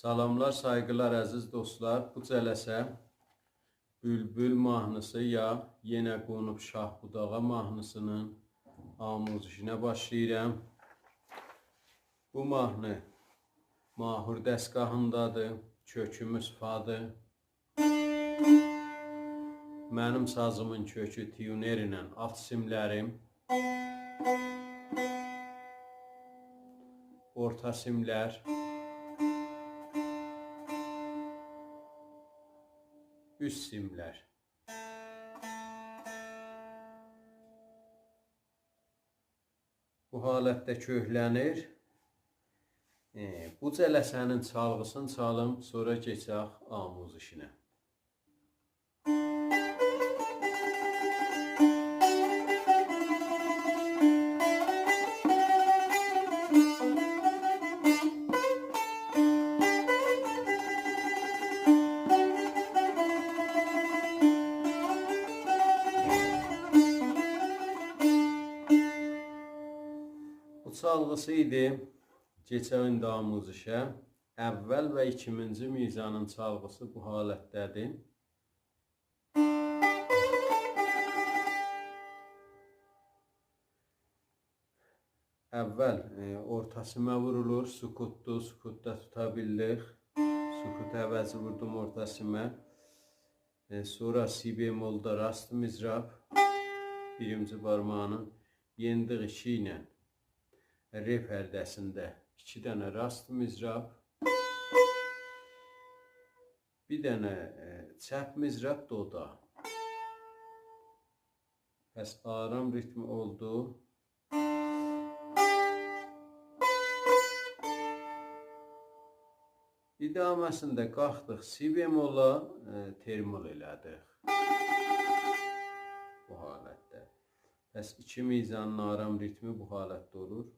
Salamlar, sayğılar əziz dostlar. Bu cələsə Bülbül mahnısı ya Yenə qonub şah budağa mahnısının amuzişinə başlayıram. Bu mahnı mahur dəstgahındadır, kökümüz fadır. Mənim sazımın kökü tiyuner ilə alt simlərim. Orta simlər. Üst simlər. Bu halətdə köklənir. Bu cələsənin çalğısını çalım, sonra keçək amuzişinə. Bu çalğısı idi. Keçək indi amuzişə. Əvvəl və ikinci mizanın çalğısı bu halətdədir. Əvvəl orta simə vurulur, sukutdur, sukutda tuta bildik. Sukut əvəzi vurdum orta simə. Sonra si bemolda rast mizrab. Birinci barmağının yendiq 2 ilə re pərdəsində 2 dənə rast mizrab, bir dənə çəp mizrab doda. Bəs aram ritmi oldu. İdaməsində qalxdıq si bemola, termol elədik. Bu halətdə. Bəs 2 mizanın aram ritmi bu halətdə olur.